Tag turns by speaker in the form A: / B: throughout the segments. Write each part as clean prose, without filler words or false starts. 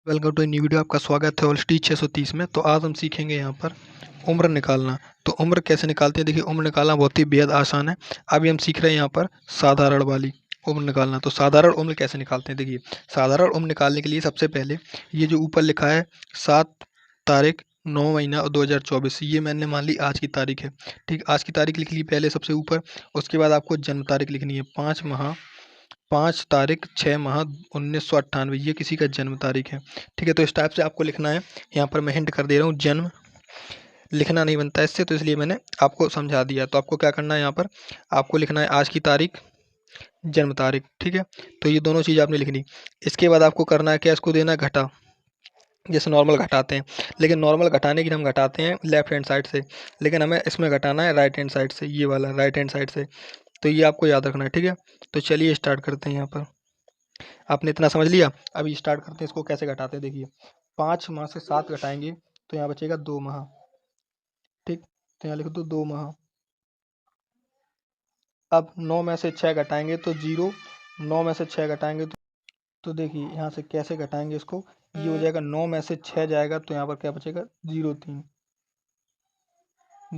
A: Welcome to new video. आपका स्वागत है ऑलस्टी 630 में। तो आज हम सीखेंगे यहाँ पर उम्र निकालना। तो उम्र कैसे निकालते हैं, देखिए उम्र निकालना बहुत ही बेहद आसान है। अभी हम सीख रहे हैं यहाँ पर साधारण वाली उम्र निकालना। तो साधारण उम्र कैसे निकालते हैं, देखिए साधारण उम्र निकालने के लिए सबसे पहले ये जो ऊपर लिखा है 7 तारीख 9 महीना और 2024, ये मैंने मान ली आज की तारीख है। ठीक, आज की तारीख लिख ली पहले सबसे ऊपर। उसके बाद आपको जन्म तारीख लिखनी है, 5 तारीख 6 माह 1998, ये किसी का जन्म तारीख है। ठीक है, तो इस टाइप से आपको लिखना है। यहाँ पर मैं हिंट कर दे रहा हूँ, जन्म लिखना नहीं बनता इससे, तो इसलिए मैंने आपको समझा दिया। तो आपको क्या करना है, यहाँ पर आपको लिखना है आज की तारीख, जन्म तारीख। ठीक है, तो ये दोनों चीज़ आपने लिखनी। इसके बाद आपको करना है क्या, इसको देना है घटा, जैसे नॉर्मल घटाते हैं। लेकिन नॉर्मल घटाने की हम घटाते हैं लेफ्ट हैंड साइड से, लेकिन हमें इसमें घटाना है राइट हैंड साइड से, ये वाला राइट हैंड साइड से। तो ये आपको याद रखना है। ठीक है, तो चलिए स्टार्ट करते हैं। यहाँ पर आपने इतना समझ लिया। अभी स्टार्ट करते हैं, इसको कैसे घटाते हैं। देखिए 5 माह से 7 घटाएंगे तो यहाँ बचेगा 2 माह। ठीक, तो यहाँ लिख दो 2 माह। अब 9 में से 6 घटाएंगे तो 0, 9 में से 6 घटाएंगे तो देखिए यहाँ से कैसे घटाएंगे इसको। ये हो जाएगा 9 में से 6 जाएगा तो यहाँ पर क्या बचेगा, 0 3,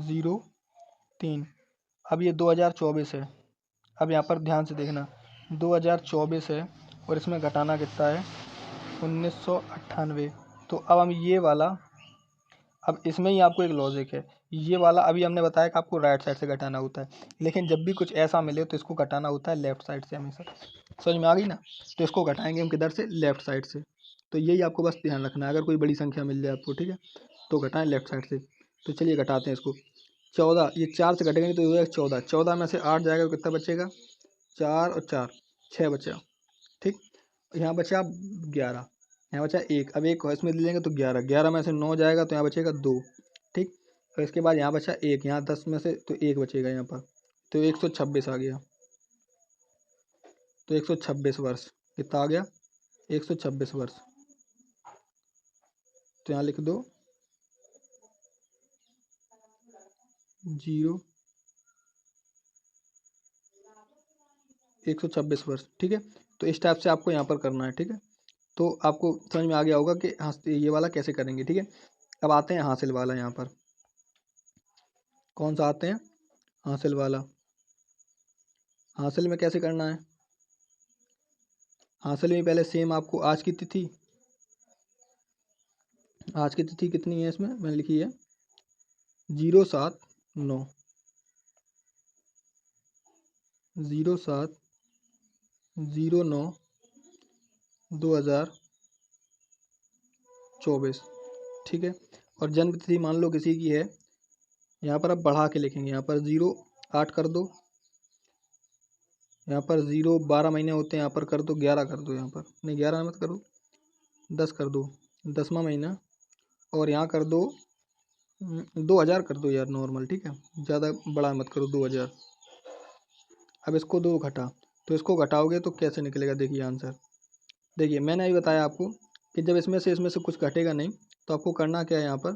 A: 0 3। अब ये 2024 है। अब यहाँ पर ध्यान से देखना, 2024 है और इसमें घटाना कितना है, 1998। तो अब हम ये वाला, अब इसमें ही आपको एक लॉजिक है। ये वाला अभी हमने बताया कि आपको राइट साइड से घटाना होता है, लेकिन जब भी कुछ ऐसा मिले तो इसको घटाना होता है लेफ्ट साइड से हमेशा। समझ में आ गई ना। तो इसको घटाएंगे हम किधर से, लेफ्ट साइड से। तो यही आपको बस ध्यान रखना है, अगर कोई बड़ी संख्या मिल जाए आपको, ठीक है, तो घटाएं लेफ्ट साइड से। तो चलिए घटाते हैं इसको। 14, ये 4 से घटेंगे तो ये हो जाएगा 14, 14 में से 8 जाएगा तो कितना बचेगा, 4 और 4 6 बचा। ठीक, यहाँ बचा 11, यहाँ बचा 1, अब 1 इसमें ले लेंगे तो 11, 11 में से 9 जाएगा तो यहाँ बचेगा 2। ठीक, और इसके बाद यहाँ बचा 1, यहाँ 10 में से तो 1 बचेगा यहाँ पर, तो 126 आ गया। तो 126 वर्ष कितना आ गया, 126 वर्ष। तो यहाँ लिख दो 0, 126 वर्ष। ठीक है, तो इस टाइप से आपको यहाँ पर करना है। ठीक है, तो आपको समझ में आ गया होगा कि हाँ ये वाला कैसे करेंगे। ठीक है, अब आते हैं हासिल वाला। यहाँ पर कौन सा आते हैं, हासिल वाला। हासिल में कैसे करना है, हासिल में पहले सेम आपको आज की तिथि, आज की तिथि कितनी है इसमें मैंने लिखी है 079, 07/09/2024। ठीक है, और जन्म तिथि मान लो किसी की है, यहाँ पर अब बढ़ा के लिखेंगे। यहाँ पर 0 8 कर दो, यहाँ पर 0 12 महीने होते हैं, यहाँ पर कर दो 11 कर दो, यहाँ पर नहीं 11 मत करो, 10 कर दो, 10वां महीना। और यहाँ कर दो 2000 कर दो यार नॉर्मल। ठीक है, ज़्यादा बड़ा मत करो, 2000। अब इसको दो घटा, तो इसको घटाओगे तो कैसे निकलेगा, देखिए आंसर। देखिए मैंने अभी बताया आपको कि जब इसमें से कुछ घटेगा नहीं तो आपको करना क्या है, यहाँ पर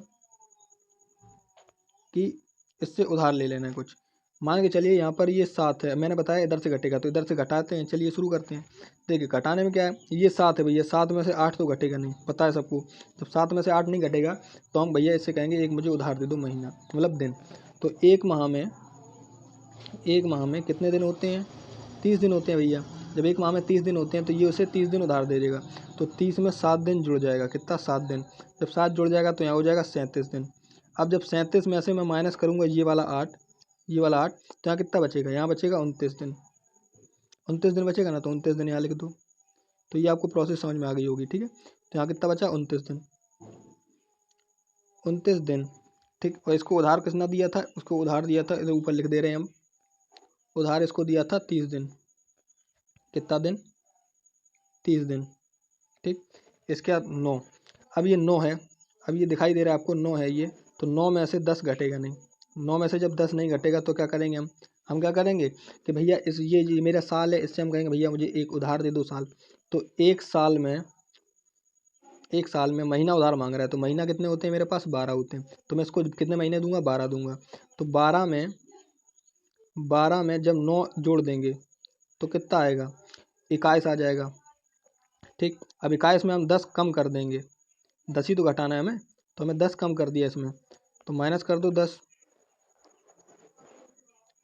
A: कि इससे उधार ले लेना है कुछ। मान के चलिए यहाँ पर ये 7 है, मैंने बताया इधर से घटेगा तो इधर से घटाते हैं। चलिए शुरू करते हैं। देखिए घटाने में क्या है, ये 7 है भैया, 7 में से 8 तो घटेगा नहीं, पता है सबको। जब 7 में से 8 नहीं घटेगा तो हम भैया इससे कहेंगे एक मुझे उधार दे दो महीना, मतलब दिन। तो एक माह में कितने दिन होते हैं, 30 दिन होते हैं भैया। जब एक माह में 30 दिन होते हैं तो ये उसे 30 दिन उधार दे देगा। तो 30 में 7 दिन जुड़ जाएगा, कितना, 7 दिन। जब 7 जुड़ जाएगा तो यहाँ हो जाएगा 37 दिन। अब जब 37 में से मैं माइनस करूँगा ये वाला 8, ये वाला 8, तो यहाँ कितना बचेगा, यहाँ बचेगा 29 दिन। 29 दिन बचेगा ना, तो 29 दिन यहाँ लिख दो। तो ये आपको प्रोसेस समझ में आ गई होगी। ठीक है, तो यहाँ कितना बचा, 29 दिन, 29 दिन। ठीक, और इसको उधार कितना दिया था, उसको उधार दिया था, इधर ऊपर लिख दे रहे हैं हम, उधार इसको दिया था 30 दिन। कितना दिन, 30 दिन। ठीक, इसके बाद 9, अब ये 9 है, अब ये दिखाई दे रहा है आपको 9 है ये, तो 9 में से 10 घटेगा नहीं। 9 में से जब 10 नहीं घटेगा तो क्या करेंगे हम क्या करेंगे कि भैया इस ये मेरा साल है, इससे हम कहेंगे भैया मुझे एक उधार दे दो साल। तो एक साल में महीना उधार मांग रहा है, तो महीना कितने होते हैं मेरे पास, 12 होते हैं। तो मैं इसको कितने महीने दूंगा, 12 दूंगा। तो 12 में जब 9 जोड़ देंगे तो कितना आएगा, 21 आ जाएगा। ठीक। अब 21 में हम 10 कम कर देंगे, 10 ही तो घटाना है हमें, तो हमें 10 कम कर दिया इसमें, तो माइनस कर दो 10,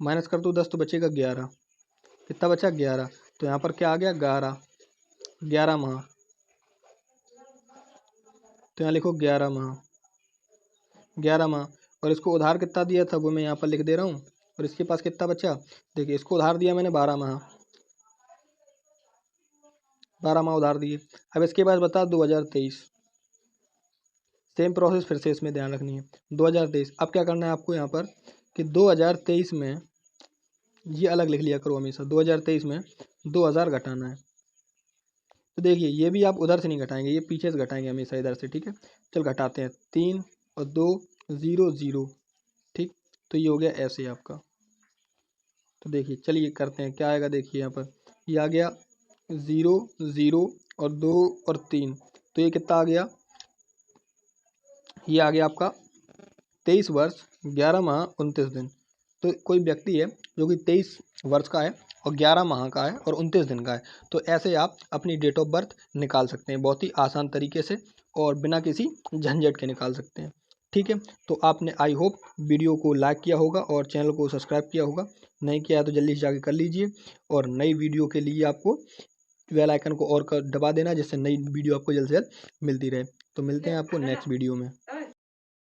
A: माइनस कर दो 10 तो बचेगा 11। कितना बचा? 11। तो यहाँ पर क्या आ गया? 11, 11 माह। तो यहाँ लिखो 11 माह, 11 माह। और इसको उधार कितना दिया था वो मैं यहाँ पर लिख दे रहा हूँ। और इसके पास कितना बचा? देखिए इसको उधार दिया मैंने 12 माह, 12 माह उधार दिए। अब इसके बाद बता 2023, सेम प्रोसेस फिर से इसमें ध्यान रखनी है। 2023 अब क्या करना है आपको यहाँ पर कि 2023 में ये अलग लिख लिया करो हमेशा। 2023 में 2000 घटाना है। तो देखिए ये भी आप उधर से नहीं घटाएंगे, ये पीछे से घटाएंगे हमेशा इधर से। ठीक है, चल घटाते हैं। 3 और 2 0 0। ठीक, तो ये हो गया ऐसे आपका। तो देखिए चलिए करते हैं क्या आएगा। देखिए यहाँ पर ये आ गया 0 0 और 2 और 3, तो ये कितना आ गया? ये आ गया आपका 23 वर्ष 11 माह 29 दिन। तो कोई व्यक्ति है जो कि 23 वर्ष का है और 11 माह का है और 29 दिन का है, तो ऐसे आप अपनी डेट ऑफ बर्थ निकाल सकते हैं बहुत ही आसान तरीके से और बिना किसी झंझट के निकाल सकते हैं। ठीक है, तो आपने आई होप वीडियो को लाइक किया होगा और चैनल को सब्सक्राइब किया होगा। नहीं किया है तो जल्दी से जाके कर लीजिए। और नई वीडियो के लिए आपको बेल आइकन को और कर दबा देना, जिससे नई वीडियो आपको जल्द से जल्द मिलती रहे। तो मिलते हैं आपको नेक्स्ट वीडियो में।